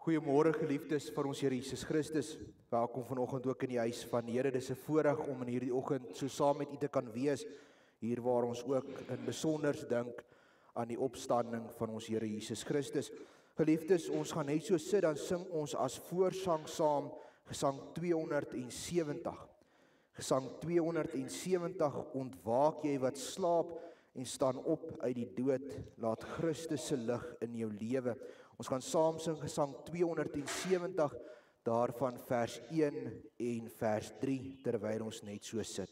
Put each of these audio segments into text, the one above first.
Goeiemôre geliefdes van ons Here Jesus Christus. Welkom vanoggend ook in die huis van die Here. Dis 'n voorreg om in hierdie oggend so saam met u te kan wees, hier waar ons ook in besonder dink aan die opstanding van ons Here Jesus Christus. Geliefdes, ons gaan net so sit, dan sing ons as voorsang saam Gesang 270. Gesang 270, ontwaak jy wat slaap en staan op uit die dood, laat Christus se lig in jou lewe. Ons gaan saam sing Gesang 270, daarvan vers 1 en vers 3, terwyl ons net so sit.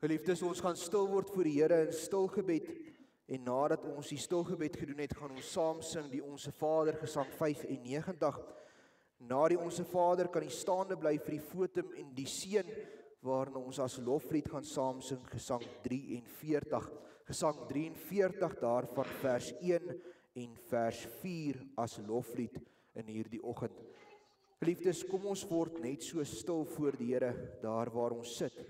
Geliefdes, ons gaan stil word voor die Here in stilgebed, en nadat ons die stilgebed gedoen het, gaan ons saam sing die Onse Vader, Gesang 95. Na die Onse Vader kan die staande bly vir die fotum en die seën, waarna ons as loflied gaan saam sing Gesang 43. Gesang 43, daarvan vers 1 en vers 4 as loflied in hierdie oggend. Geliefdes, kom ons word net so stil voor die Here, daar waar ons sit.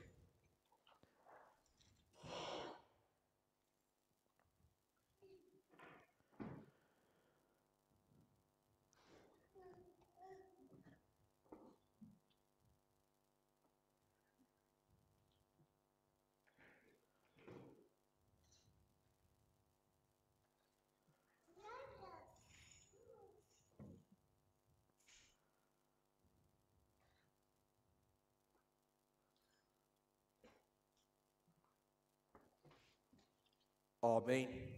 Amen.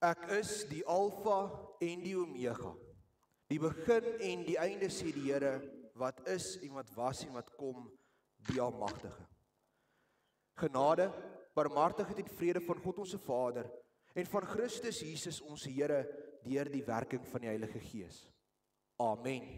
Ek is die Alfa en die Omega, die begin en die einde, sê die Here, wat is en wat was en wat kom, die Almagtige. Genade, barmhartigheid en vrede van God ons Vader en van Christus Jesus ons Here deur die werking van die Heilige Gees. Amen.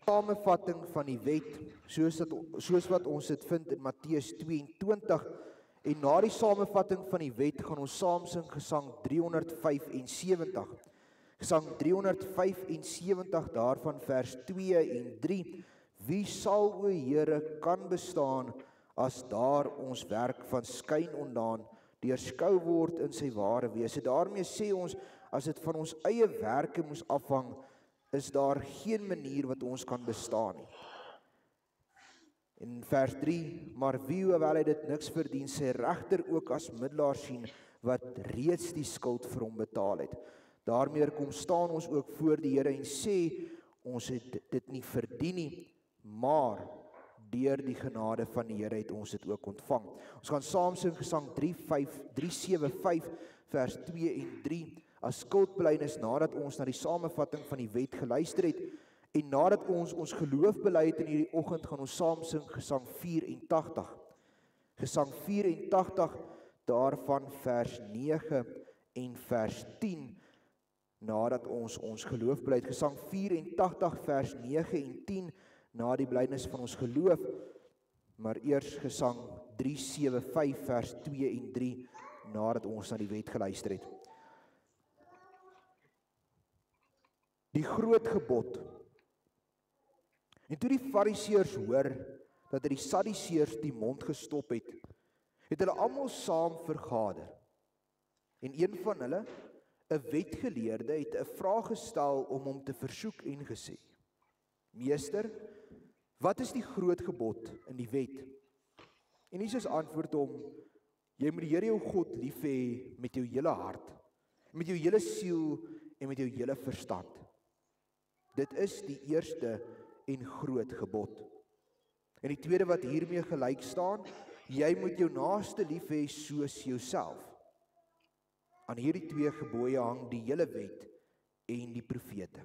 Samevatting van die wet, soos wat ons dit vind in Matteus 22, en na die samevatting van die wet gaan ons saam sing Gesang 375. Gesang 375 daarvan vers 2 en 3. Wie sal, o Here, kan bestaan, as daar ons werk van skyn ondaan, deurskou word in sy ware wese. Daarmee sê ons, as dit van ons eie werke moes afhang, is daar geen manier wat ons kan bestaan nie. In vers 3, maar wie, hoewel hy dit niks verdien, sy regter ook as middelaar sien, wat reeds die skuld vir hom betaal het. Daarmee kom staan ons ook voor die Here en sê, ons het dit nie verdien nie, maar deur die genade van die Here het ons dit ook ontvang. Ons gaan saam sing Gesang 375 vers 2 en 3, as skuldbelydenis nadat ons na die samevatting van die wet geluister het, en nadat ons geloof bely het in hierdie oggend, gaan ons saam sing Gesang 84. Gesang 84, daarvan vers 9 en vers 10, nadat ons geloof bely het. Gesang 84 vers 9 en 10, na die belydenis van ons geloof, maar eers Gesang 375 vers 2 en 3, nadat ons na die wet geluister het. Die groot gebod. En toe die Fariseërs hoor dat die Sadduseërs die mond gestop het, het hulle almal saam vergader. En een van hulle, 'n wetgeleerde, het 'n vraag gestel om hom te versoek en gesê: Meester, wat is die groot gebod in die wet? En Jesus antwoord hom: Jy moet die Here jou God lief hê met jou hele hart, met jou hele siel en met jou hele verstand. Dit is die eerste en groot gebod. En die tweede wat hiermee gelyk staan, jy moet jou naaste lief hê soos jouself. Aan hierdie 2 gebooie hang die hele wet en die profete.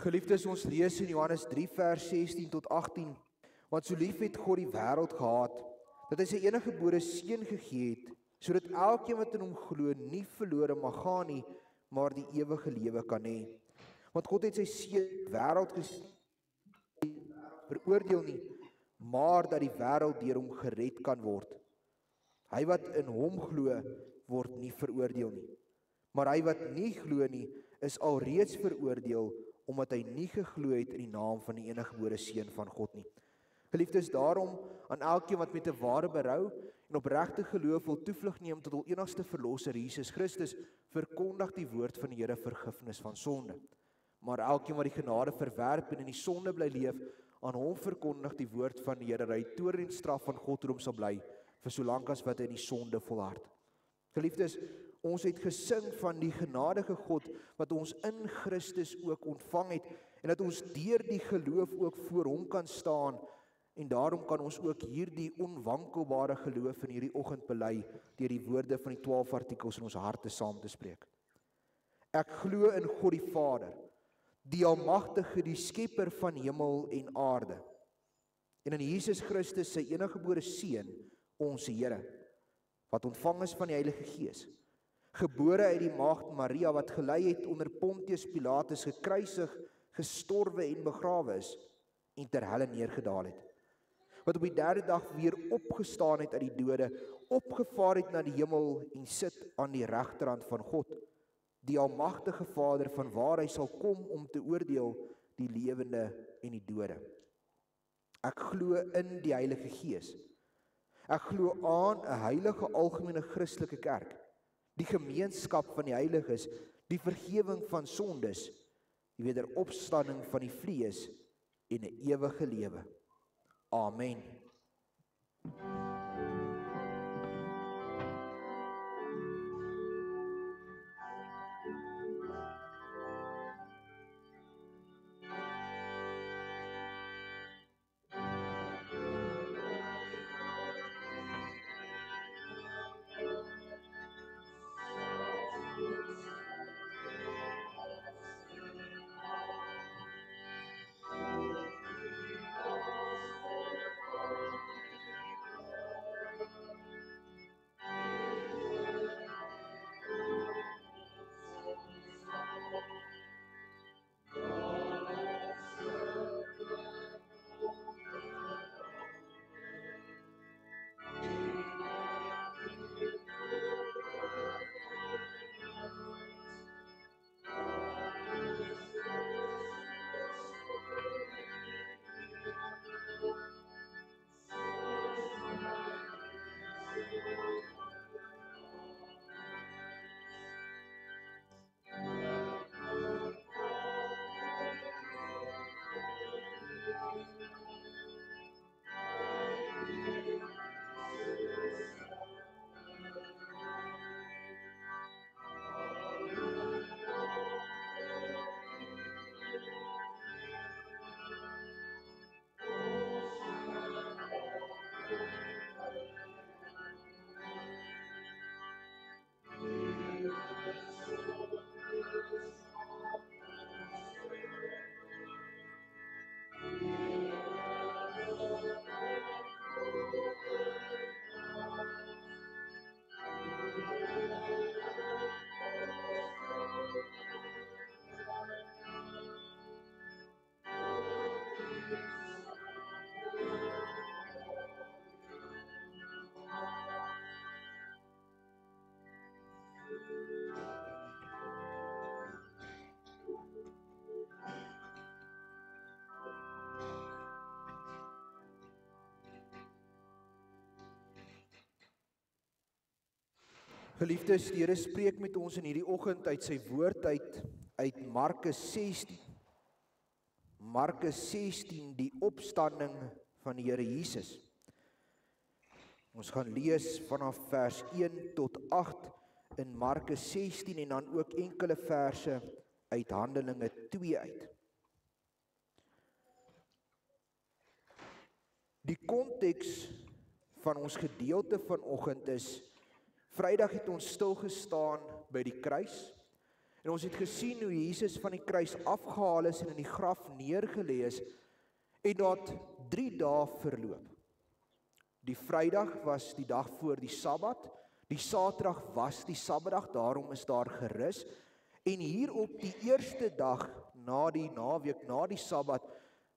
Geliefdes, ons lees in Johannes 3 vers 16 tot 18, want so lief het God die wêreld gehad, dat hy sy eniggebore seun gegee het, sodat elkeen wat in hom glo nie verlore mag gaan nie, maar die ewige lewe kan hê. Want God het sy seun in die wêreld gestuur, veroordeel nie, maar dat die wêreld deur hom gered kan word. Hy wat in hom glo, word nie veroordeel nie. Maar hy wat nie glo nie, is alreeds veroordeel, omdat hy nie geglo het in die naam van die eniggebore seun van God nie. Geliefdes, daarom aan elkeen wat met 'n ware berou en opregte geloof wil toevlug neem tot hul enigste verlosser Jesus Christus, verkondig die woord van die Here vergifnis van sonde. Maar elkeen wat die genade verwerp en in die sonde bly leef, aan hom verkondig die woord van die Here, dat hy toorn en straf van God oor hom sal bly, vir solank as wat hy in die sonde volhard. Geliefdes, ons het gesing van die genadige God wat ons in Christus ook ontvang het en dat ons deur die geloof ook voor hom kan staan en daarom kan ons ook hierdie onwankelbare geloof in hierdie oggend bely deur die woorde van die 12 artikels in ons harte saam te spreek. Ek glo in God die Vader, die almagtige, die skepper van hemel en aarde, en in Jesus Christus sy eniggebore seun, ons Here, wat ontvang is van die Heilige Gees, gebore uit die maagd Maria, wat gelei het onder Pontius Pilatus, gekruisig, gestorwe en begrawe is, en ter helle neergedaal het, wat op die 3de dag weer opgestaan het uit die dode, opgevaar het na die hemel en sit aan die regterhand van God, die almagtige Vader, van waar hy sal kom om te oordeel die lewende en die dode. Ek glo in die Heilige Gees. Ek glo aan 'n heilige algemene Christelike kerk, die gemeenskap van die heiliges, die vergifnis van sondes, die wederopstanding van die vlees en 'n ewige lewe. Amen. Geliefdes, die Here spreek met ons in hierdie oggend uit sy woord uit Markus 16. Markus 16, die opstanding van die Here Jesus. Ons gaan lees vanaf vers 1 tot 8 in Markus 16 en dan ook enkele verse uit Handelinge 2 uit. Die konteks van ons gedeelte vanoggend is: Vrydag het ons stilgestaan by die kruis en ons het gesien hoe Jesus van die kruis afgehaal is en in die graf neergelê is en dat 3 dae verloop. Die Vrydag was die dag voor die Sabbat, die Saterdag was die Sabbatdag, daarom is daar gerus. En hier op die eerste dag na die naweek, na die Sabbat,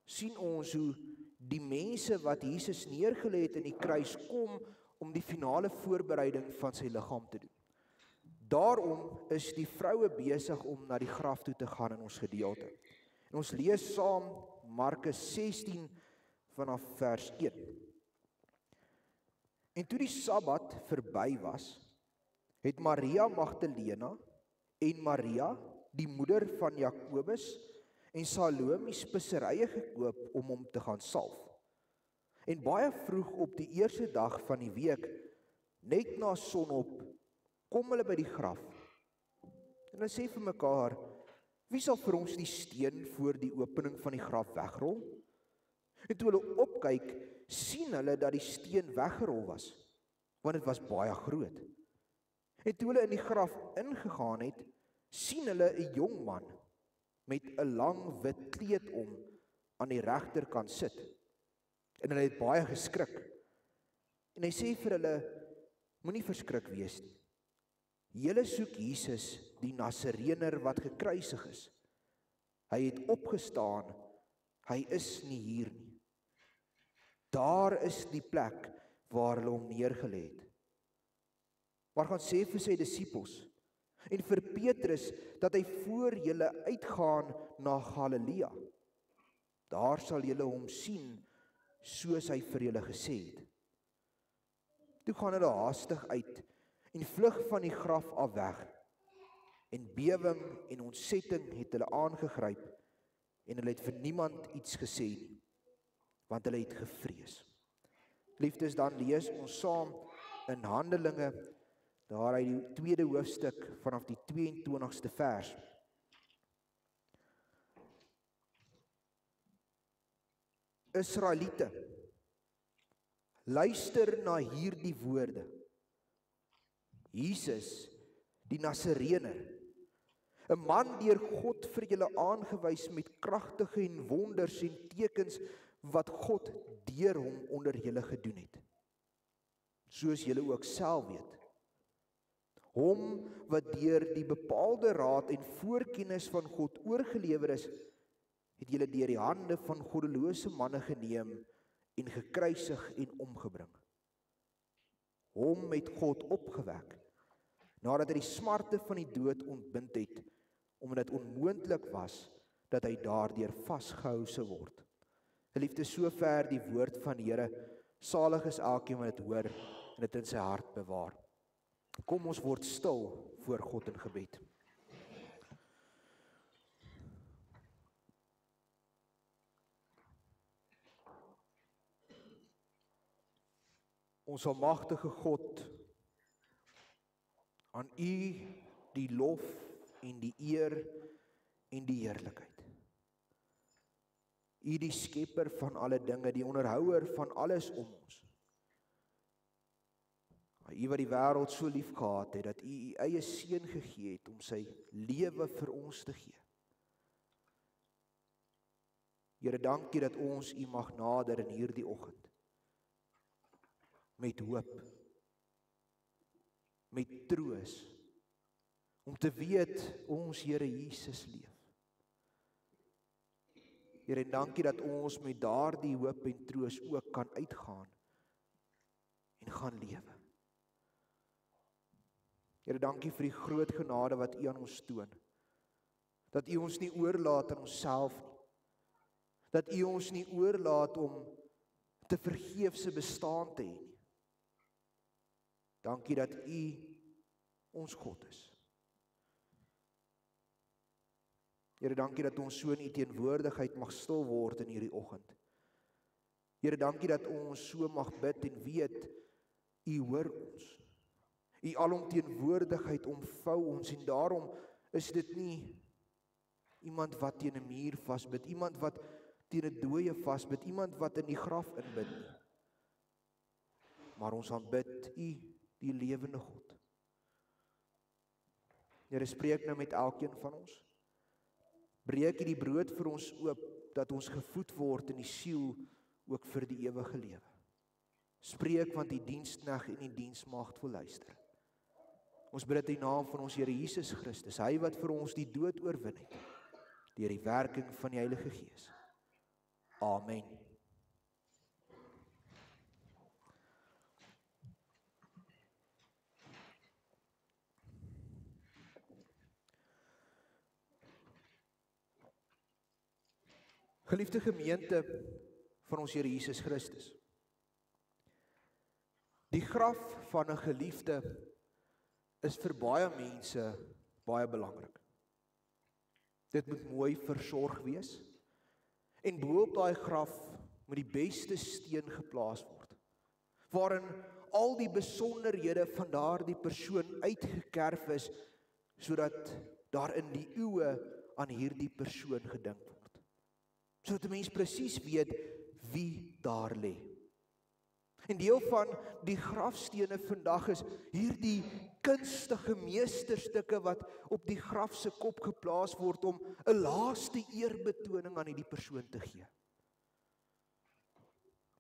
sien ons hoe die mense wat Jesus neergelê het in die kruis kom om die finale voorbereiding van sy liggaam te doen. Daarom is die vroue besig om na die graf toe te gaan in ons gedeelte. En ons lees saam Markus 16 vanaf vers 1. En toe die Sabbat verby was, het Maria Magdalena en Maria, die moeder van Jakobus en Salome speserye gekoop om hom te gaan salf. En baie vroeg op die eerste dag van die week, net na sonop, kom hulle by die graf. En hulle sê vir mekaar: wie sal vir ons die steen voor die opening van die graf wegrol? En toe hulle opkyk, sien hulle dat die steen weggerol was, want dit was baie groot. En toe hulle in die graf ingegaan het, sien hulle 'n jong man met 'n lang wit kleed om aan die regterkant sit. En hulle het baie geskrik. En hy sê vir hulle: moenie verskrik wees nie. Julle soek Jesus, die Nasarener wat gekruisig is. Hy het opgestaan, hy is nie hier nie. Daar is die plek waar hulle hom neergelê het. Maar gaan sê vir sy disippels en vir Petrus dat hy voor julle uitgaan na Galilea. Daar sal julle hom sien, soos hy vir julle gesê het. Toe gaan hulle haastig uit en vlug van die graf af weg. En bewing en ontsetting het hulle aangegryp en hulle het vir niemand iets gesê nie, want hulle het gevrees. Liefdes, dan lees ons saam in Handelinge, daar uit die 2de hoofstuk vanaf die 22ste vers. Israeliete, luister na hierdie woorde. Jesus, die Nasarener, 'n man deur God vir julle aangewys met kragtige en wonders en tekens wat God deur hom onder julle gedoen het. Soos julle ook self weet. Hom wat deur die bepaalde raad en voorkennis van God oorgelewer is, het julle deur die hande van goddelose manne geneem en gekruisig en omgebring. Hom het God opgewek, nadat hy die smarte van die dood ontbind het, omdat dit onmoontlik was dat hy daardeur vasgehou sou word. Geliefde, sover die woord van die Here. Salig is elkeen wat dit hoor en dit in sy hart bewaar. Kom ons word stil voor God in gebed. Ons almagtige God, aan U die lof en die eer en die heerlikheid. U die skepper van alle dinge, die onderhouer van alles om ons. U wat die wêreld so lief gehad het, dat U U eie seun gegee het om sy lewe vir ons te gee. Here, dankie dat ons U mag nader in hierdie oggend. Met hoop, met troos, om te weet ons Here Jesus leef. Here, en dankie dat ons met daardie hoop en troos ook kan uitgaan en gaan lewe. Here, dankie vir die groot genade wat U aan ons toon. Dat U ons nie oorlaat aan onsself nie. Dat U ons nie oorlaat om te vergeefse bestaan te hê nie. Dankie dat U ons God is. Here, dankie dat ons so in U teenwoordigheid mag stil word in hierdie oggend. Here, dankie dat ons so mag bid en weet, U hoor ons. U alomteenwoordigheid omvou ons en daarom is dit nie iemand wat teen 'n muur vasbid, iemand wat teen 'n dooie vasbid, iemand wat in die graf inbid nie. Maar ons aanbid U, die lewende God. Here, spreek nou met elkeen van ons. Breek U die brood vir ons oop, dat ons gevoed word in die siel, ook vir die ewige lewe. Spreek, want die diensknegt en die diensmaagd wil luister. Ons bid dit in die naam van ons Here Jesus Christus, Hy wat vir ons die dood oorwin het, deur die werking van die Heilige Gees. Amen. Geliefde gemeente van ons Here Jesus Christus. Die graf van 'n geliefde is vir baie mense baie belangrik. Dit moet mooi versorg wees en bo-op daai graf moet die beste steen geplaas word, waarin al die besonderhede van daardie persoon uitgekerf is, sodat daar in die eeue aan hierdie persoon gedink word. Sodat 'n mens presies weet wie daar lê. En deel van die grafstene vandag is hierdie kunstige meesterstukke wat op die graf se kop geplaas word om 'n laaste eerbetoning aan hierdie persoon te gee.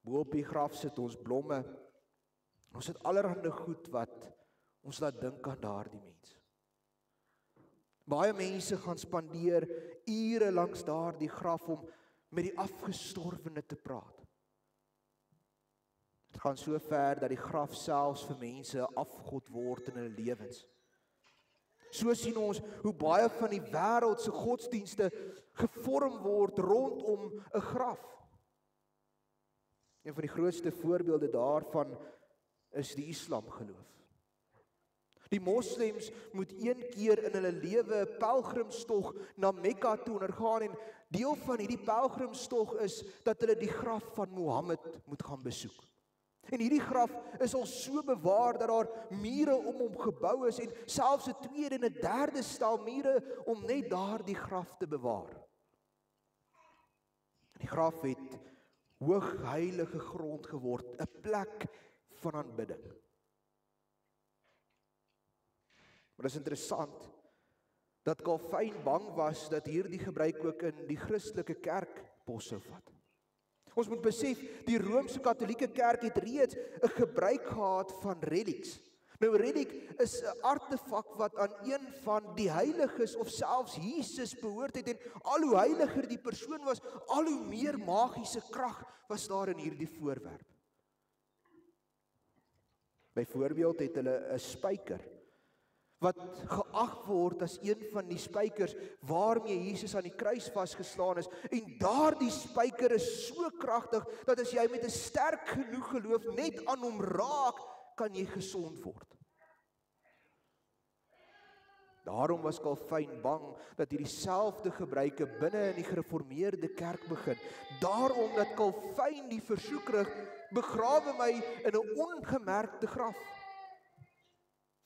Bo op die graf sit ons blomme. Ons het allerhande goed wat ons laat dink aan daardie mens. Baie mense gaan spandeer ure langs daardie graf om met die afgestorwene te praat. Dit gaan so ver dat die graf selfs vir mense 'n afgod word in hulle lewens. So sien ons hoe baie van die wêreld se godsdienste gevorm word rondom 'n graf. Een van die grootste voorbeelde daarvan is die Islam geloof. Die moslems moet een keer in hulle lewe 'n pelgrimstog na Mekka toe ondergaan en deel van hierdie pelgrimstog is dat hulle die graf van Mohammed moet gaan besoek. En hierdie graf is al so bewaar dat daar mure om hom gebou is en selfs 'n tweede en 'n derde stel mure om net daardie graf te bewaar. Die graf het hoogheilige grond geword, 'n plek van aanbidding. Maar dit is interessant dat Calvin bang was dat hierdie gebruik ook in die Christelike kerk pos sou vat. Ons moet besef, die Rooms-Katolieke kerk het reeds 'n gebruik gehad van reliks. Nou, relik is 'n artefak wat aan een van die heiliges of selfs Jesus behoort het en al hoe heiliger die persoon was, al hoe meer magiese krag was daar in hierdie voorwerp. Byvoorbeeld het hulle 'n spyker wat geag word as een van die spykers waarmee Jesus aan die kruis vasgeslaan is, en daardie spyker is so kragtig dat as jy met 'n sterk genoeg geloof net aan hom raak, kan jy gesond word. Daarom was Calvin bang dat hierdie selfde gebruike binne in die gereformeerde kerk begin. Daarom dat Calvin die versoek rig, begrawe my in 'n ongemerkte graf.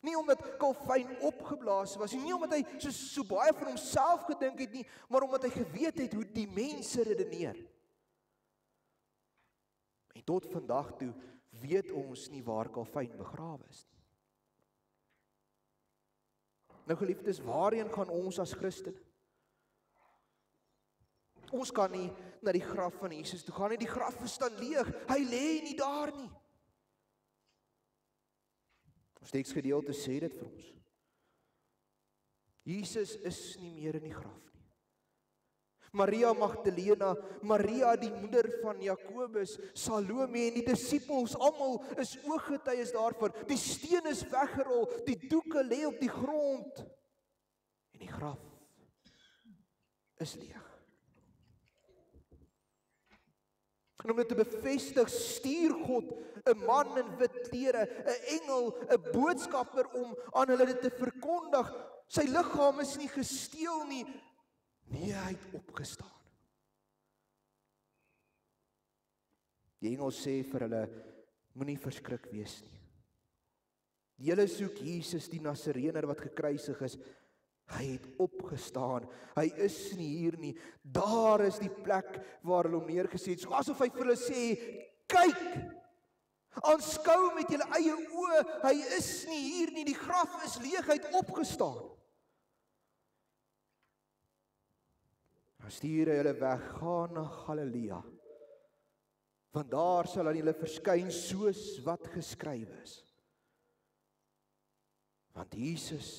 Nie omdat Calvin opgeblaas was, nie omdat hy so baie van homself gedink het nie, maar omdat hy geweet het hoe die mense redeneer. En tot vandag toe weet ons nie waar Calvin begrawe is nie. Nou geliefdes, waarheen gaan ons as Christene? Ons kan nie na die graf van Jesus toe gaan nie, die graf is dan leeg, hy lê nie daar nie. Ons teksgedeelte sê dit vir ons. Jesus is nie meer in die graf nie. Maria Magdalena, Maria die moeder van Jakobus, Salome en die disippels, almal is ooggetuies daarvan. Die steen is weggerol, die doeke lê op die grond en die graf is leeg. En om dit te bevestig, stuur God 'n man in wit klere, 'n engel, 'n boodskapper om aan hulle dit te verkondig. Sy liggaam is nie gesteel nie. Nee, hy het opgestaan. Die engel sê vir hulle, moenie verskrik wees nie. Julle soek Jesus die Nasareëner wat gekruisig is. Hy het opgestaan. Hy is nie hier nie. Daar is die plek waar hulle hom neergesit het. So asof hy vir hulle sê, kyk, aanskou met julle eie oë, hy is nie hier nie, die graf is leeg, hy het opgestaan. Dan stuur hy hulle weg, gaan na Galilea, want daar sal aan julle verskyn soos wat geskrywe is. Want Jesus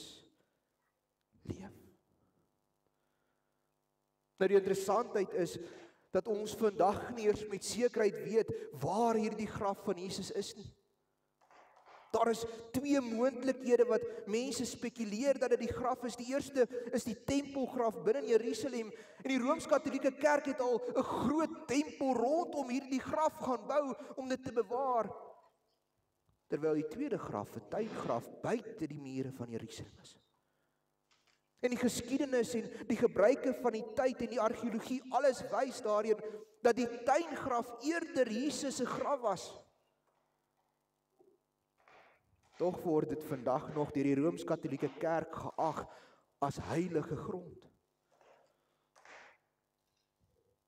leef. Nou die interessantheid is, dat ons vandag nie eers met sekerheid weet, waar hierdie graf van Jesus is nie. Daar is twee moontlikhede wat mense spekuleer dat dit die graf is. Die eerste is die tempelgraf binne in Jerusalem. En die Rooms-Katolieke Kerk het al 'n groot tempel rondom hierdie graf gaan bou om dit te bewaar. Terwyl die tweede graf, 'n tuingraf, buite die mure van Jerusalem is. En die geskiedenis en die gebruike van die tyd en die argeologie, alles wys daarin dat die tuingraf eerder Jesus se graf was. Tog word dit vandag nog deur die Rooms-Katolieke Kerk geag as heilige grond.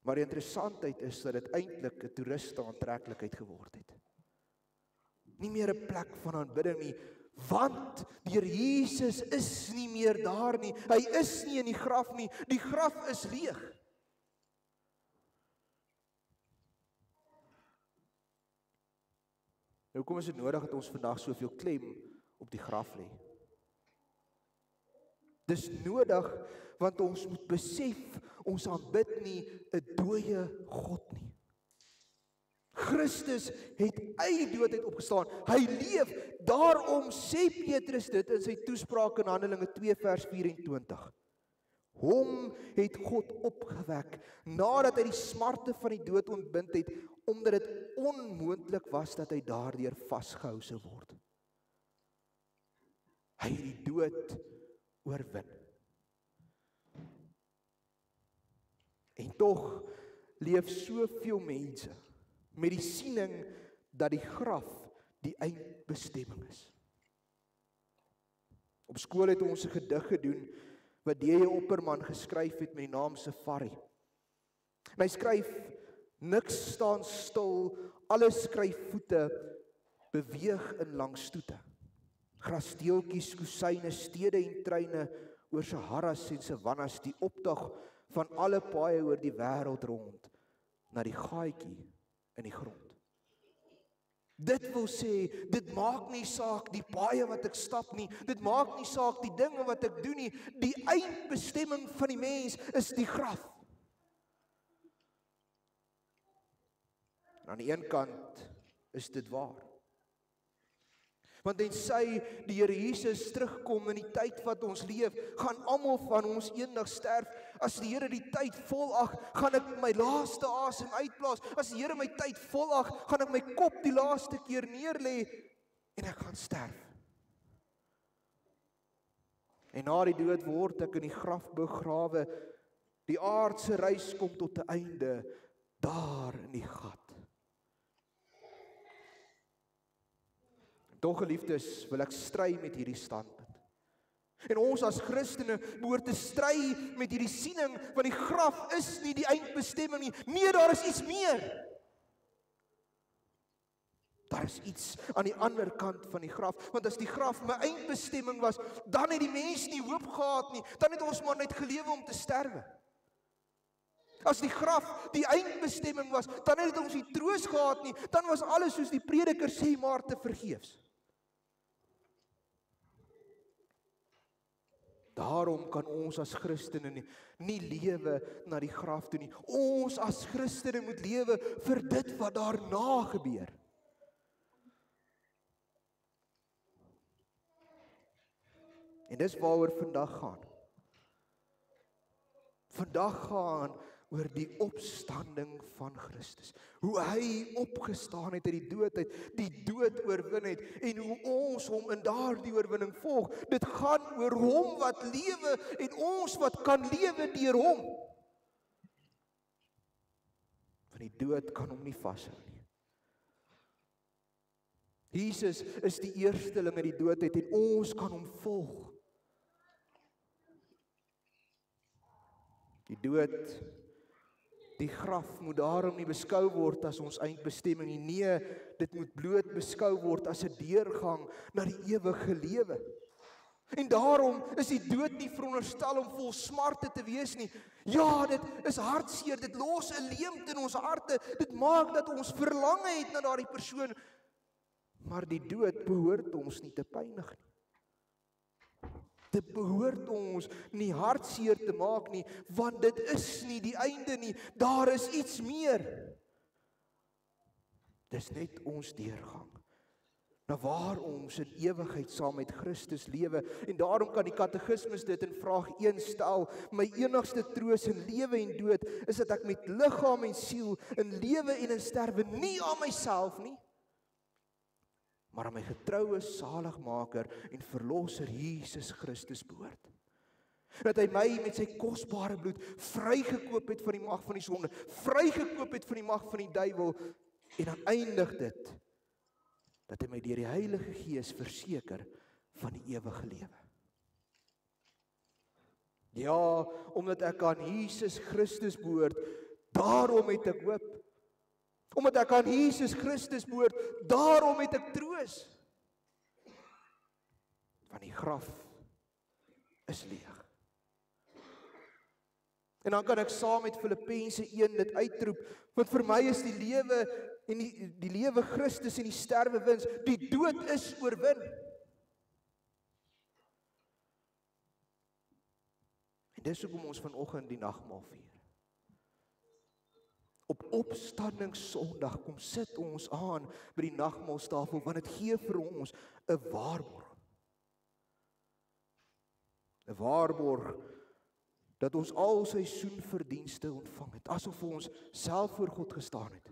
Maar die interessantheid is dat dit eintlik 'n toeriste aantreklikheid geword het. Nie meer 'n plek van aanbidding nie, want deur Jesus is nie meer daar nie. Hy is nie in die graf nie. Die graf is leeg. Hoekom is dit nodig dat ons vandag soveel klem op die graf lê? Dis nodig want ons moet besef ons aanbid nie 'n dooie God nie. Christus het uit die dood uit opgestaan. Hy leef. Daarom sê Petrus dit in sy toespraak in Handelinge 2 vers 24. Hom het God opgewek nadat hy die smarte van die dood ontbind het, omdat dit onmoontlik was dat hy daardeur vasgehou sou word. Hy het die dood oorwin. En tog leef soveel mense met die siening dat die graf die eindbestemming is. Op skool het ons 'n gedig gedoen wat D.J. Opperman geskryf het met die naam Safari. En hy skryf, niks staan stil, alles skryf voete, beweeg in langstoete. Grasdeeltjies, kusyne, stede en treine, oor Saharas en savannas, die opdag van alle paaie oor die wêreld rond, na die gaatjie in die grond. Dit wil sê, dit maak nie saak die paaie wat ek stap nie, dit maak nie saak die dinge wat ek doen nie, die eindbestemming van die mens is die graf. En aan die een kant is dit waar. Want tensy die Here Jesus terugkom in die tyd wat ons leef, gaan almal van ons eendag sterf. As die Here die tyd volag, gaan ek my laaste asem uitblaas. As die Here my tyd volag, gaan ek my kop die laaste keer neerlê en ek gaan sterf. En na die dood word ek in die graf begrawe. Die aardse reis kom tot 'n einde daar in die gat. Tog geliefdes, wil ek stry met hierdie standpunt. En ons as Christene behoort te stry met hierdie siening, want die graf is nie die eindbestemming nie. Nee, daar is iets meer. Daar is iets aan die ander kant van die graf, want as die graf my eindbestemming was, dan het die mens nie hoop gehad nie, dan het ons maar net gelewe om te sterwe. As die graf die eindbestemming was, dan het ons nie troos gehad nie, dan was alles soos die prediker sê, maar te vergeefs. Daarom kan ons as Christene nie lewe na die graf toe nie. Ons as Christene moet lewe vir dit wat daarna gebeur. En dis waaroor vandag gaan. Vandag gaan oor die opstanding van Christus. Hoe hy opgestaan het uit die dood uit, die dood oorwin het, en hoe ons hom in daardie oorwinning volg. Dit gaan oor hom wat lewe, en ons wat kan lewe deur hom. Want die dood kan hom nie vashou nie. Jesus is die eersteling uit die dood uit, en ons kan hom volg. Die dood, die graf moet daarom nie beskou word as ons eindbestemming nie. Nee, dit moet bloot beskou word as 'n deurgang na die ewige lewe. En daarom is die dood nie veronderstel om vol smarte te wees nie. Ja, dit is hartseer, dit los 'n leemte in ons harte, dit maak dat ons verlange het na daardie persoon, maar die dood behoort ons nie te pynig nie. Dit behoort ons nie hartseer te maak nie, want dit is nie die einde nie, daar is iets meer. Dis net ons deurgang, na waar ons in ewigheid saam met Christus lewe, en daarom kan die katekismus dit in vraag 1 stel, my enigste troos in lewe en dood, is dat ek met liggaam en siel, in lewe en in sterwe, nie aan myself nie, maar aan my getroue saligmaker en verlosser Jesus Christus behoort. Dat hy my met sy kosbare bloed vrygekoop het van die mag van die sonde, vrygekoop het van die mag van die duiwel, en dan eindig dit, dat hy my deur die Heilige Gees verseker van die ewige lewe. Ja, omdat ek aan Jesus Christus behoort, daarom het ek hoop. Omdat ek aan Jesus Christus behoort, daarom het ek troos. Want die graf is leeg. En dan kan ek saam met Filippense 1 dit uitroep, want vir my is die lewe en die lewe Christus en die sterwe wins, die dood is oorwin. En dis hoekom ons vanoggend die nagmaal vier. Op opstandingssondag kom sit ons aan by die nagmaaltafel, want dit gee vir ons 'n waarborg. 'n Waarborg dat ons al sy soenverdienste ontvang het, asof ons self voor God gestaan het.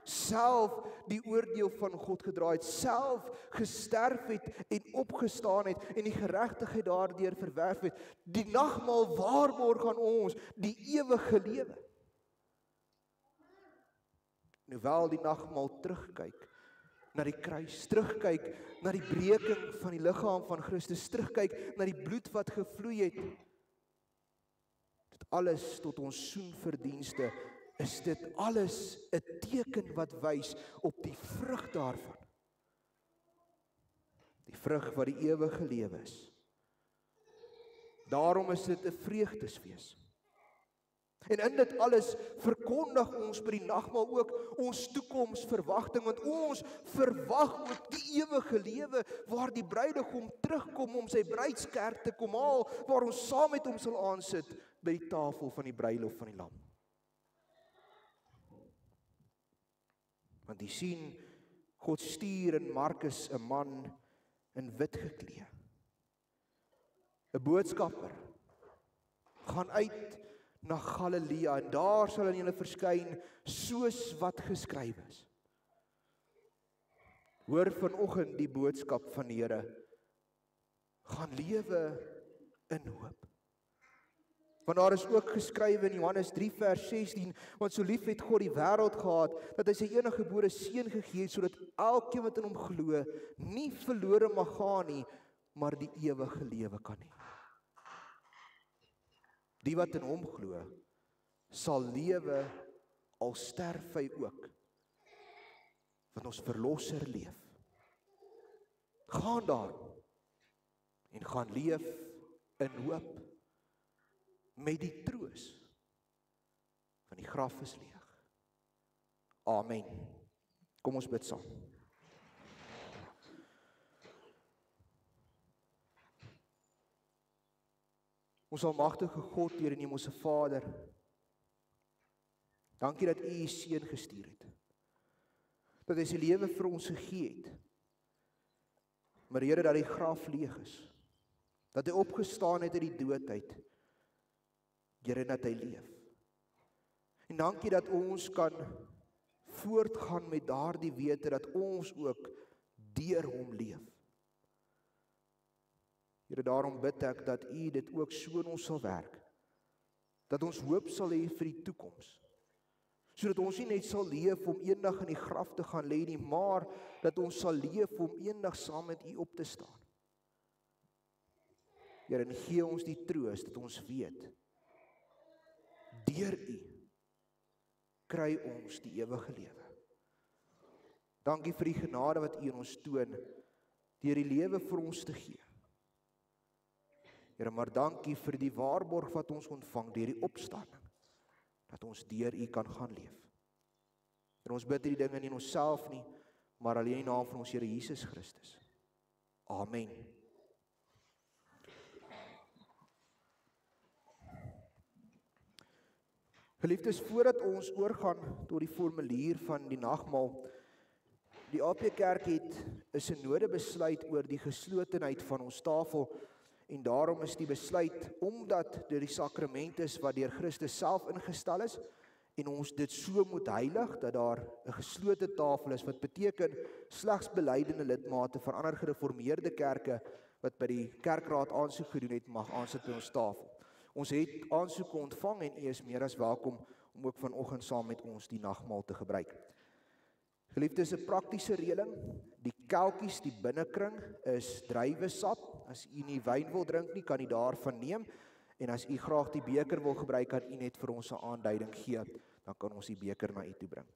Self die oordeel van God gedra het, self gesterf het en opgestaan het en die geregtigheid daardeur verwerf het. Die nagmaal waarborg aan ons die ewige lewe. Hoewel die nagmaal terugkyk na die kruis, terugkyk na die breking van die liggaam van Christus, terugkyk na die bloed wat gevloei het, dit alles tot ons soenverdienste, is dit alles 'n teken wat wys op die vrug daarvan. Die vrug wat die ewige lewe is. Daarom is dit 'n vreugdesfees. En in dit alles verkondig ons by die nagmaal ook ons toekomsverwagting, want ons verwag ook die ewige lewe waar die bruidegom terugkom om sy bruidskerk te kom haal, waar ons saam met hom sal aansit by die tafel van die bruilof van die lam. Want jy sien, God stuur in Markus 'n man in wit geklee. 'n boodskapper gaan uit na Galilea, en daar sal aan julle verskyn soos wat geskryf is. Hoor vanoggend die boodskap van die Here. Gaan lewe in hoop. Want daar is ook geskrywe in Johannes 3 vers 16, want so lief het God die wêreld gehad, dat hy sy eniggebore seun gegee het, sodat elkeen wat in hom glo, nie verlore mag gaan nie, maar die ewige lewe kan hê. Die wat in hom glo, sal lewe al sterf hy ook, want ons verlosser leef. Gaan daar en gaan leef in hoop, met die troos van die graf is leeg. Amen. Kom ons bid saam. Ons almagtige God, Here en Hemelse Vader, dankie dat U U Seun gestuur het. Dat hy sy lewe vir ons gegee het. Maar Here, dat die graf leeg is. Dat hy opgestaan het uit die dood uit. Here, dat hy leef. En dankie dat ons kan voortgaan met daardie wete dat ons ook deur hom leef. Here, daarom bid ek dat U dit ook so in ons sal werk. Dat ons hoop sal hê vir die toekoms. Sodat ons nie net sal leef om eendag in die graf te gaan lê nie, maar dat ons sal leef om eendag saam met U op te staan. Here, en gee ons die troos dat ons weet, deur U kry ons die ewige lewe. Dankie vir die genade wat U in ons toon, deur die lewe vir ons te gee. Here, maar dankie vir die waarborg wat ons ontvang deur die opstanding, dat ons deur U kan gaan leef. En ons bid hierdie dinge nie in onsself nie, maar alleen in die naam van ons Here Jesus Christus. Amen. Geliefdes, voordat ons oorgaan tot die formulier van die nagmaal, die AP Kerk het 'n synode besluit oor die geslotenheid van ons tafel, en daarom is die besluit, omdat dit die sakrament is wat deur Christus self ingestel is, en ons dit so moet heilig, dat daar 'n geslote tafel is, wat beteken slegs beleidende lidmate van ander gereformeerde kerke, wat by die kerkraad aansoek gedoen het, mag aansit by ons tafel. Ons het aansoeke ontvang en U is meer as welkom om ook vanoggend saam met ons die nagmaal te gebruik. Geliefdes, 'n praktiese reëling, die kelkies, die binnekring is druiwesap. As U nie wyn wil drink nie, kan U daarvan neem. En as U graag die beker wil gebruik, kan U net vir ons 'n aanduiding gee. Dan kan ons die beker na U toe bring.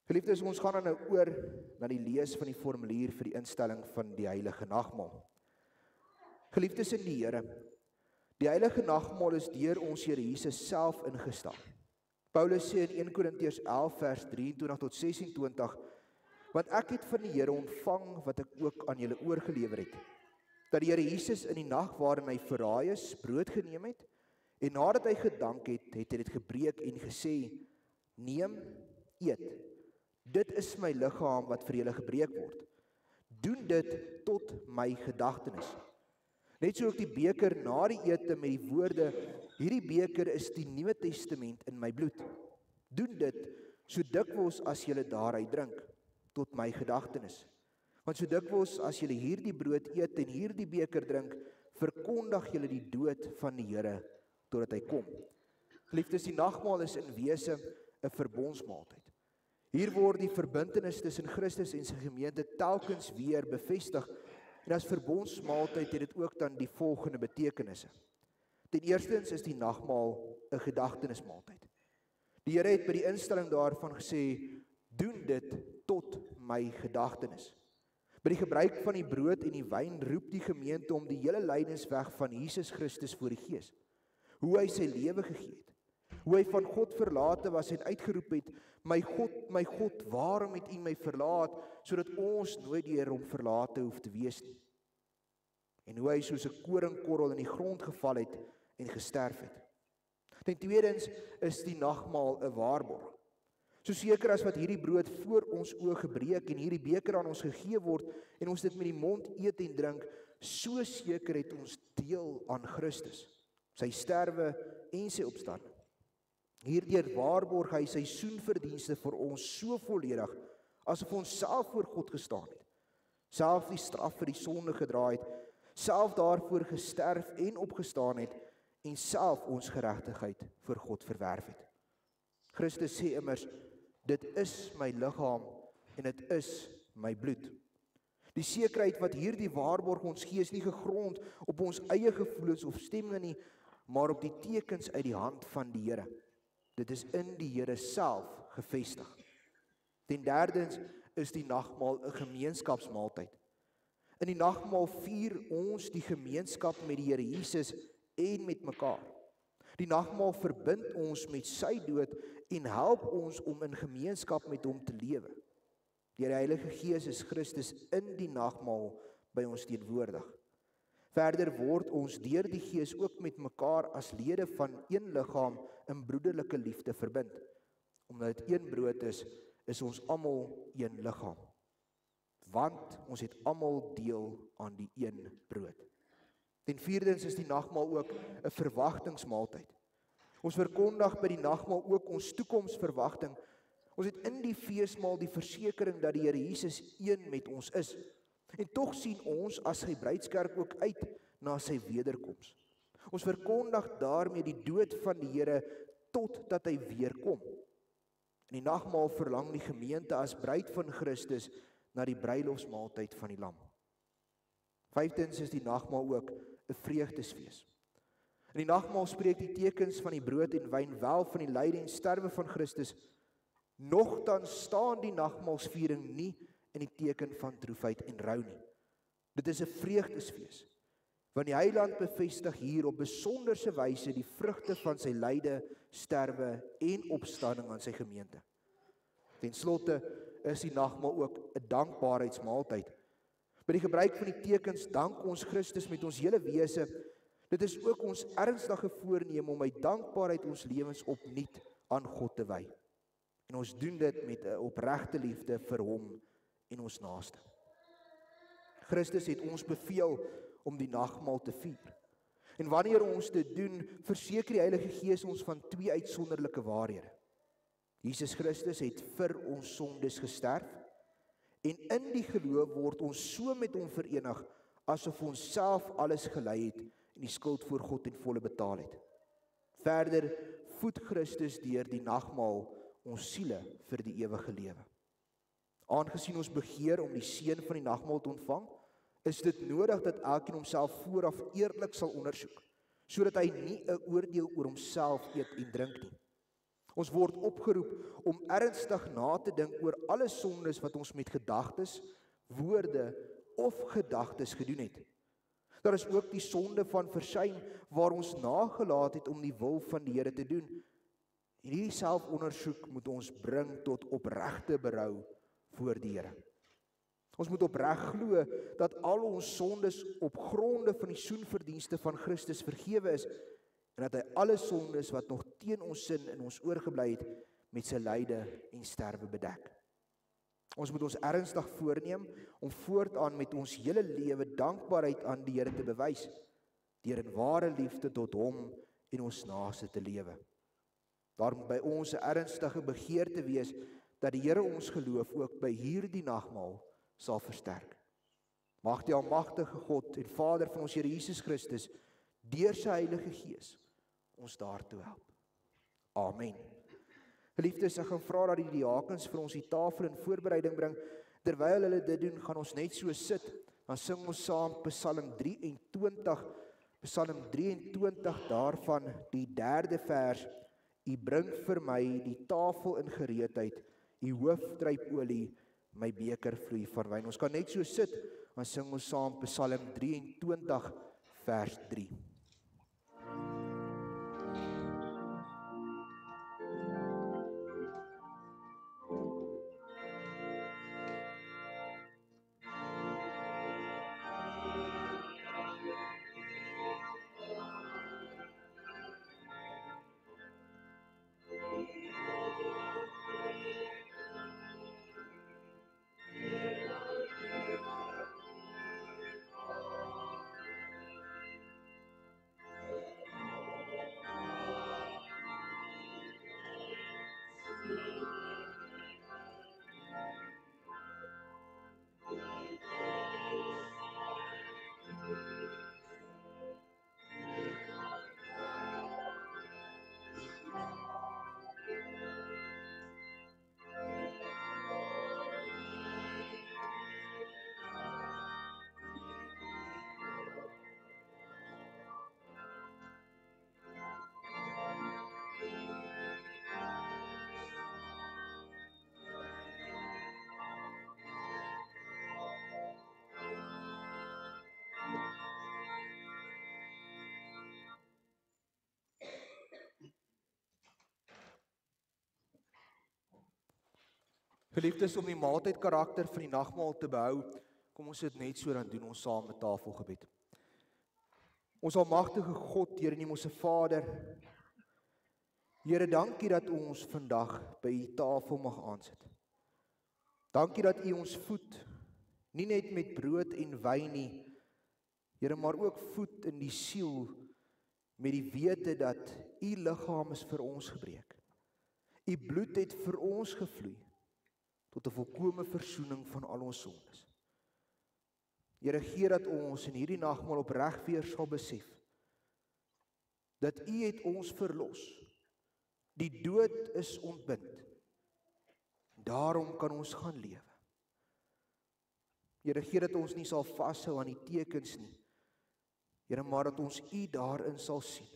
Geliefdes, ons gaan dan nou oor na die lees van die formulier vir die instelling van die heilige nagmaal. Geliefdes in die Here, die heilige nagmaal is deur ons Here Jesus self ingestel. Paulus sê in 1 Korintiërs 11 vers 23 tot 26, want ek het van die Here ontvang wat ek ook aan julle oorgelewer het, dat die Here Jesus in die nag waarin hy verraai is, brood geneem het, en nadat hy gedank het, het hy dit gebreek en gesê, neem, eet, dit is my liggaam wat vir julle gebreek word. Doen dit tot my gedagtenis. Net so ook die beker na die ete met die woorde, hierdie beker is die Nuwe Testament in my bloed. Doen dit so dikwels as julle daaruit drink, tot my gedagtenis. Want so dikwels as julle hierdie brood eet en hierdie beker drink, verkondig julle die dood van die Here totdat hy kom. Geliefdes, die nagmaal is in wese 'n verbondsmaaltyd. Hier word die verbintenis tussen Christus en sy gemeente telkens weer bevestig. En as verbondsmaaltyd het dit ook dan die volgende betekenisse. Ten eerstens is die nagmaal 'n gedagtenismaaltyd. Die Here het by die instelling daarvan gesê, doen dit tot my gedagtenis. By die gebruik van die brood en die wyn roep die gemeente om die hele lydensweg van Jesus Christus voor die Gees. Hoe hy sy lewe gegee het. Hoe hy van God verlate was en uitgeroep het, my God, waarom het U my verlaat, sodat ons nooit deur hom verlate hoef te wees nie. En hoe hy soos 'n koringkorrel in die grond geval het en gesterf het. Ten tweedens is die nagmaal 'n waarborg. So seker as wat hierdie brood voor ons oë gebreek en hierdie beker aan ons gegee word en ons dit met die mond eet en drink, so seker het ons deel aan Christus, sy sterwe en sy opstanding. Hierdeur waarborg hy sy soenverdienste vir ons so volledig, asof ons self voor God gestaan het, self die straf vir die sonde gedra het, self daarvoor gesterf en opgestaan het, en self ons geregtigheid voor God verwerf het. Christus sê immers, dit is my liggaam en dit is my bloed. Die sekerheid wat hierdie waarborg ons gee is nie gegrond op ons eie gevoelens of stemminge nie, maar op die tekens uit die hand van die Here. Dit is in die Here self gevestig. Ten derdens is die nagmaal 'n gemeenskapsmaaltyd. In die nagmaal vier ons die gemeenskap met die Here Jesus en met mekaar. Die nagmaal verbind ons met sy dood en help ons om in gemeenskap met hom te lewe. Deur die Heilige Gees is Christus in die nagmaal by ons teenwoordig. Verder word ons deur die Gees ook met mekaar as lede van een liggaam in broederlike liefde verbind. Omdat dit een brood is ons almal een liggaam. Want ons het almal deel aan die een brood. Ten vierdens is die nagmaal ook 'n verwagtingsmaaltyd. Ons verkondig by die nagmaal ook ons toekomsverwagting. Ons het in die feesmaal die versekering dat die Here Jesus een met ons is. En tog sien ons as sy bruidskerk ook uit na sy wederkoms. Ons verkondig daarmee die dood van die Here totdat hy weer kom. In die nagmaal verlang die gemeente as bruid van Christus na die bruilofsmaaltyd van die Lam. Vyftens is die nagmaal ook 'n vreugdesfees. In die nagmaal spreek die tekens van die brood en wyn wel van die lyde en sterwe van Christus. Nogtans staan die nagmaalsviering nie in die teken van droefheid en rou nie. Dit is 'n vreugdesfees, want die Heiland bevestig hier op besonderse wyse die vrugte van sy lyde, sterwe en opstanding aan sy gemeente. Ten slotte is die nagmaal ook 'n dankbaarheidsmaaltyd. By die gebruik van die tekens dank ons Christus met ons hele wese. Dit is ook ons ernstige voorneem om uit dankbaarheid ons lewens opnuut aan God te wy. En ons doen dit met 'n opregte liefde vir hom en ons naaste. Christus het ons beveel om die nagmaal te vier. En wanneer ons dit doen, verseker die Heilige Gees ons van twee uitsonderlike waarhede. Jesus Christus het vir ons sondes gesterf, en in die geloof word ons so met hom verenig, asof ons self alles gelei het en die skuld voor God en volle betaal het. Verder voed Christus deur die nagmaal ons siele vir die ewige lewe. Aangesien ons begeer om die seën van die nagmaal te ontvang, is dit nodig dat elkeen homself vooraf eerlik sal ondersoek, sodat hy nie 'n oordeel oor homself eet en drink nie. Ons word opgeroep om ernstig na te dink oor alle sondes wat ons met gedagtes, woorde of gedagtes gedoen het. Daar is ook die sonde van versuim waar ons nagelaat het om die wil van die Here te doen. En hierdie selfondersoek moet ons bring tot opregte berou voor die Here. Ons moet opreg glo dat al ons sondes op gronde van die soenverdienste van Christus vergewe is, en dat hy alle sondes wat nog teen ons sin in ons oorgebly het, met sy lyde en sterwe bedek. Ons moet ons ernstig voorneem om voortaan met ons hele lewe dankbaarheid aan die Here te bewys, deur in ware liefde tot hom en ons naaste te lewe. Daar moet by ons 'n ernstige begeerte wees dat die Here ons geloof ook by hierdie nagmaal sal versterk. Mag die almagtige God en Vader van ons Here Jesus Christus deur sy Heilige Gees ons daartoe help. Amen. Geliefdes, ek gaan vra dat die diakens vir ons die tafel in voorbereiding bring. Terwyl hulle dit doen, gaan ons net so sit, dan sing ons saam Psalm 23, Psalm 23 daarvan die 3de vers. U bring vir my die tafel in gereedheid, u hoof druip olie, my beker vloei van wyn. Ons kan net so sit, dan sing ons saam Psalm 23 vers 3. Geliefdes, om die maaltydkarakter van die nagmaal te behou, kom ons sit net so, dan doen ons saam 'n tafelgebed. Ons almagtige God, Here en Hemelse Vader, Here, dankie dat ons vandag by U tafel mag aansit. Dankie dat U ons voed, nie net met brood en wyn nie, Here, maar ook voed in die siel met die wete dat U liggaam is vir ons gebreek. U bloed het vir ons gevloei tot 'n volkomme versoening van al ons sondes. Here, gee dat ons in hierdie nagmaal opreg weer sal besef dat U het ons verlos. Die dood is ontbind. Daarom kan ons gaan lewe. Here, gee dat ons nie sal vashou aan die tekens nie. Here, maar dat ons U daarin sal sien.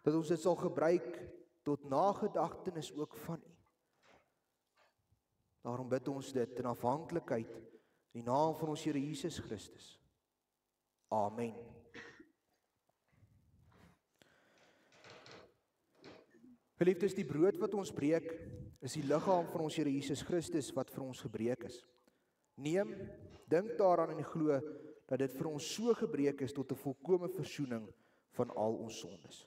Dat ons dit sal gebruik tot nagedagtenis ook van U. Daarom bid ons dit in afhanklikheid in die naam van ons Here Jesus Christus. Amen. Geliefdes, die brood wat ons breek, is die liggaam van ons Here Jesus Christus wat vir ons gebreek is. Neem, dink daaraan en glo dat dit vir ons so gebreek is tot 'n volkomme versoening van al ons sondes.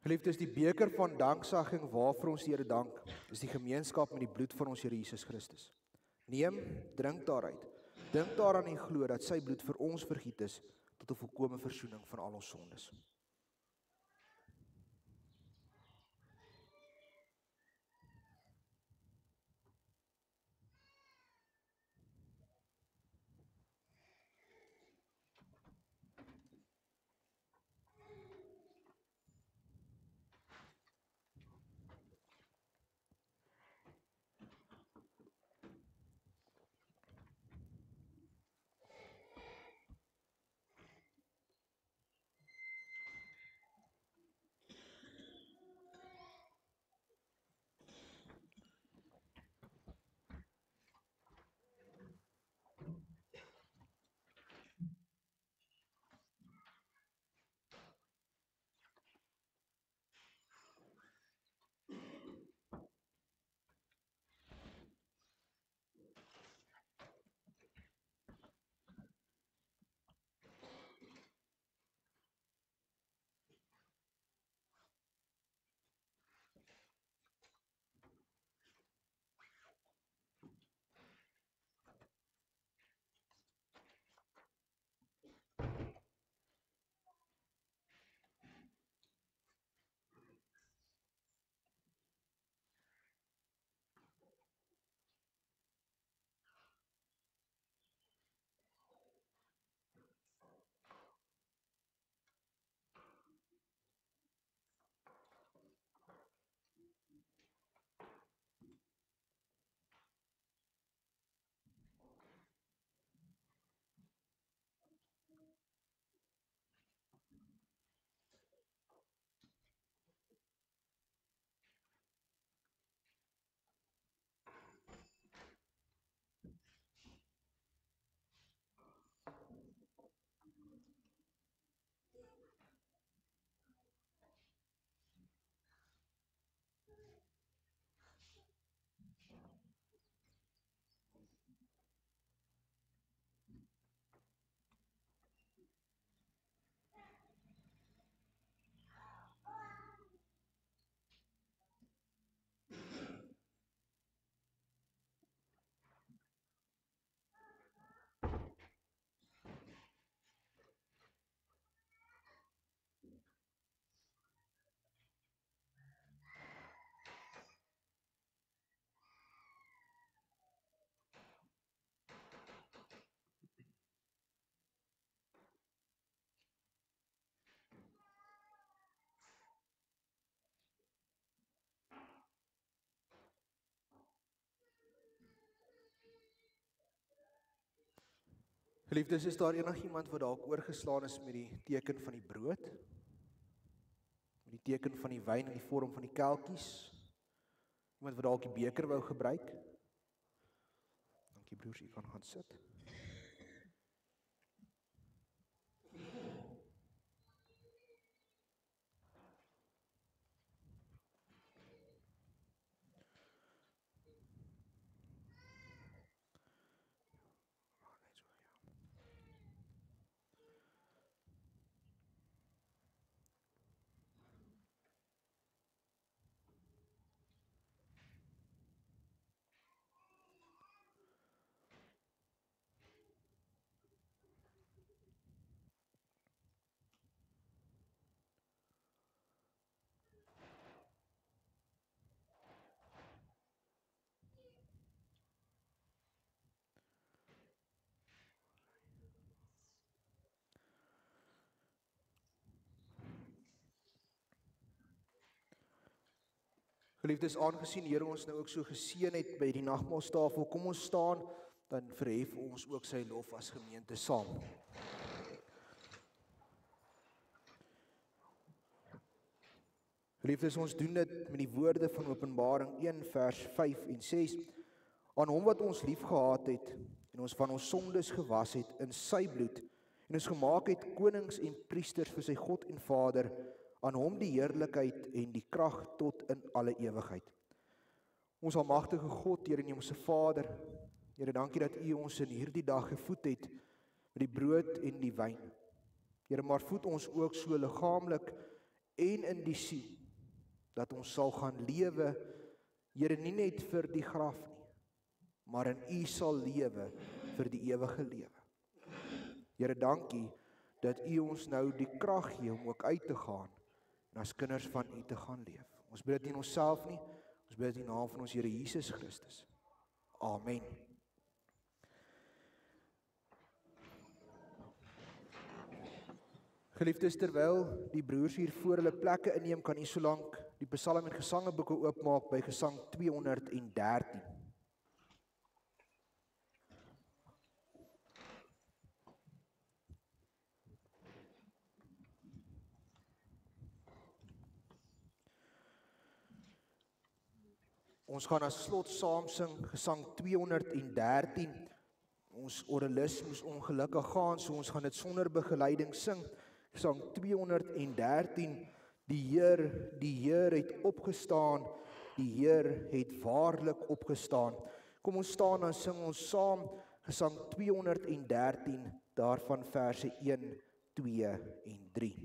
Geliefdes, die beker van danksegging waarvoor ons die Here dank, is die gemeenskap met die bloed van ons Here Jesus Christus. Neem, drink daaruit. Dink daaraan en glo dat sy bloed vir ons vergiet is tot 'n volkomme versoening van al ons sondes. Geliefdes, is daar enigiemand wat dalk oorgeslaan is met die teken van die brood? Met die teken van die wyn in die vorm van die kelkies? Iemand wat dalk die beker wou gebruik? Dankie broers, u kan gaan sit. Geliefdes, aangesien die Here ons nou ook so geseën het by die nagmaalstafel, kom ons staan, dan verhef ons ook sy lof as gemeente saam. Geliefdes, ons doen dit met die woorde van Openbaring 1 vers 5 en 6. Aan hom wat ons lief gehad het en ons van ons sondes gewas het in sy bloed en ons gemaak het konings en priesters vir sy God en Vader, aan hom die heerlikheid en die krag tot in alle ewigheid. Ons almagtige God, Here en ons Vader, Here, dankie dat U ons in hierdie dag gevoed het met die brood en die wyn. Here, maar voed ons ook so liggaamlik en in die siel, dat ons sal gaan lewe, Here, nie net vir die graf nie, maar in U sal lewe vir die ewige lewe. Here, dankie dat U ons nou die krag gee om ook uit te gaan en as kinders van U te gaan leef. Ons bid dit nie in onsself nie, ons bid dit in die naam van ons Here Jesus Christus. Amen. Geliefdes, terwyl die broers hier voor hulle plekke inneem, kan U solank die Psalm en Gesangeboeke oopmaak by Gesang 213. Ons gaan as slot saam sing Gesang 213. Ons orgelis moes ongelukkig gaan, so ons gaan dit sonder begeleiding sing. Gesang 213. Die Heer het opgestaan, die Heer het waarlik opgestaan. Kom ons staan en sing ons saam Gesang 213, daarvan verse 1, 2 en 3.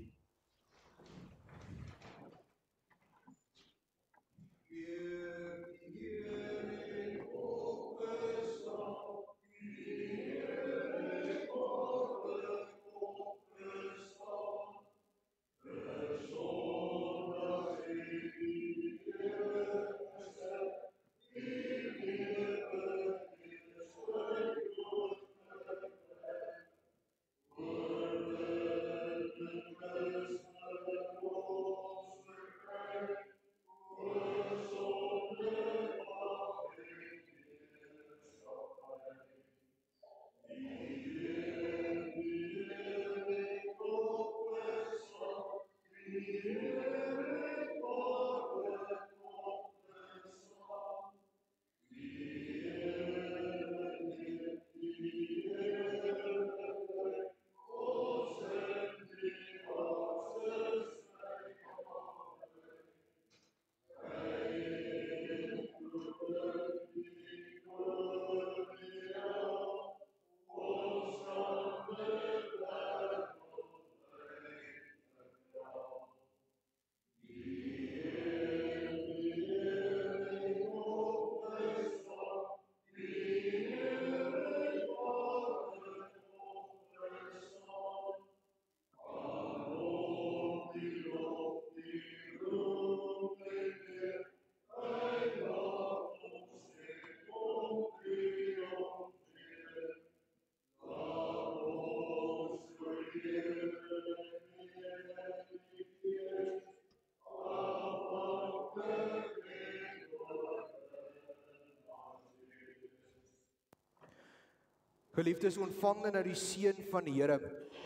Geliefdes, ontvang dan nou die seën van die Here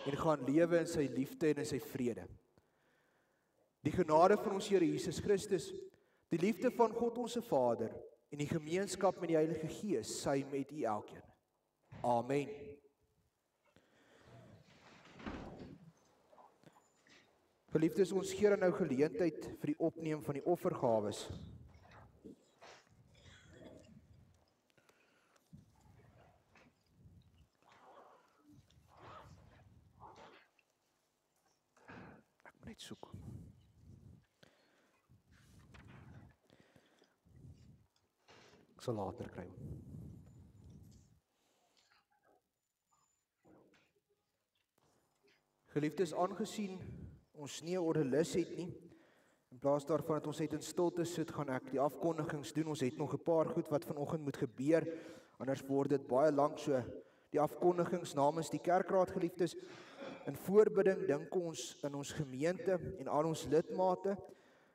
en gaan lewe in sy liefde en in sy vrede. Die genade van ons Here Jesus Christus, die liefde van God ons Vader en die gemeenskap met die Heilige Gees sy met u elkeen. Amen. Geliefdes, ons gee dan nou geleentheid vir die opneem van die offergawes. Ek moet net soek. Ek sal later kry. Geliefdes, aangesien ons nie 'n orgelis het nie, in plaas daarvan dat ons uit in stilte sit, gaan ek die afkondigings doen. Ons het nog 'n paar goed wat vanoggend moet gebeur, anders word dit baie lank. So die afkondigings namens die kerkraad, geliefdes. In voorbidding dink ons in ons gemeente en aan ons lidmate.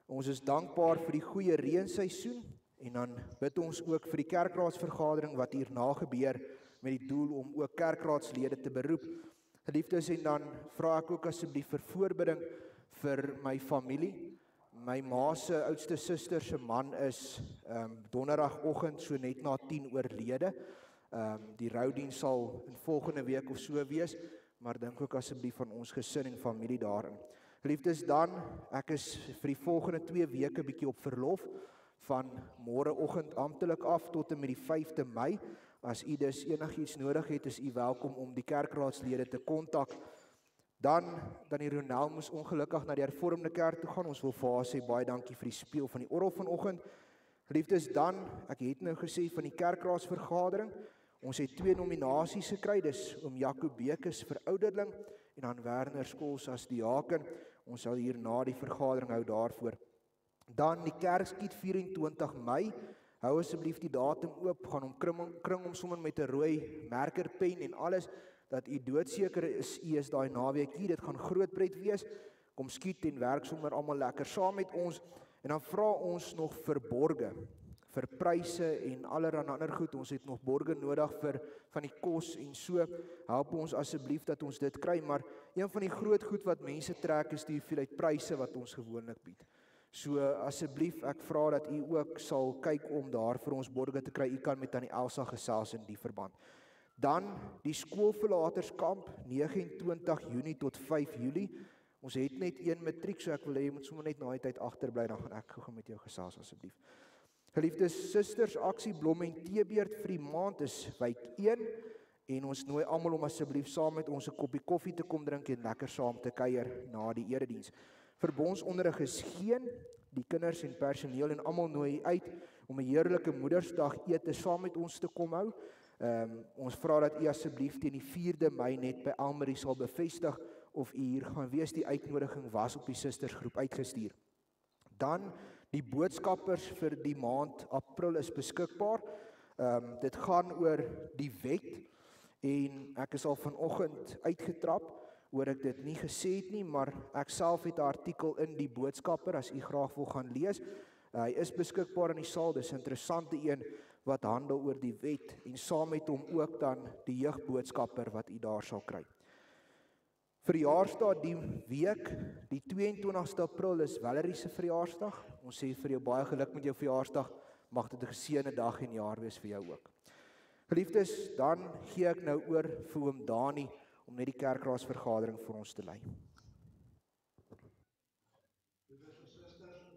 Ons is dankbaar vir die goeie reënseisoen en dan bid ons ook vir die kerkraadsvergadering wat hierna gebeur met die doel om ook kerkraadslede te beroep. Geliefdes, en dan vra ek ook asseblief vir voorbidding vir my familie. My ma se oudste suster se man is donderdagoggend so net na 10 oorlede. Die roudiens sal in volgende week of so wees, maar dink ook asseblief aan ons gesin en familie daarin. Geliefdes, dan ek is vir die volgende 2 weke bietjie op verlof van môreoggend amptelik af tot en met die 5de Mei. As u dus enigiets nodig het, is u welkom om die kerkraadslede te kontak. Dan die Ronel moes ongelukkig na die hervormde kerk toe gaan. Ons wil vir haar sê baie dankie vir die speel van die orgel vanoggend. Geliefdes, dan, ek het nou gesê van die kerkraadsvergadering, ons het 2 nominasies gekry, dis oom Jaco Bekes vir ouderling en dan Werner Skols as diaken. Ons sal hier na die vergadering hou daarvoor. Dan die kerkskiet 24 Mei, hou asseblief die datum oop, gaan hom kring hom sommer met 'n rooi merkerpen en alles, dat u doodseker is, u is daai naweek hier, dit gaan groot pret wees. Kom skiet en werk sommer almal lekker saam met ons, en dan vra ons nog vir borge, vir pryse en allerlei ander goed. Ons het nog borge nodig vir van die kos en so. Help ons asseblief dat ons dit kry, maar een van die groot goed wat mense trek is die hoeveelheid pryse wat ons gewoonlik bied. So asseblief, ek vra dat u ook sal kyk om daar vir ons borge te kry. U kan met Tannie Elsa gesels in die verband. Dan die skoolverlaterskamp 29 Junie tot 5 Julie. Ons het net 1 matriek, so ek wil hê jy moet sommer net na die tyd agterbly, dan gaan ek gou met jou gesels asseblief. Geliefdes, susters aksie Blom en Teebeerd vir die maand is week 1 en ons nooi almal om asseblief saam met ons 'n koppie koffie te kom drink en lekker saam te kuier na die erediens. Verbondsonderrig is geen, die kinders en personeel en almal nooi uit om 'n heerlike Moedersdag ete saam met ons te kom hou. Ons vra dat u asseblief teen die 4de Mei net by Elmarie sal bevestig of u hier gaan wees. Die uitnodiging was op die sustersgroep uitgestuur. Dan die boodskappers vir die maand April is beskikbaar. Dit gaan oor die wet en ek is al vanoggend uitgetrap oor ek dit nie gesê het nie, maar ek self het 'n artikel in die boodskapper as u graag wil gaan lees. Hy is beskikbaar in die saal, dis 'n interessante een wat handel oor die wet en saam met hom ook dan die jeugboodskapper wat u daar sal kry. Verjaarsdag die week, die 22ste April is Valerie se verjaarsdag. Ons sê vir jou baie geluk met jou verjaarsdag. Mag dit 'n geseënde dag en jaar wees vir jou ook. Geliefdes, dan gee ek nou oor vir oom Dani om net die kerkraadsvergadering vir ons te lei. Broeders en susters,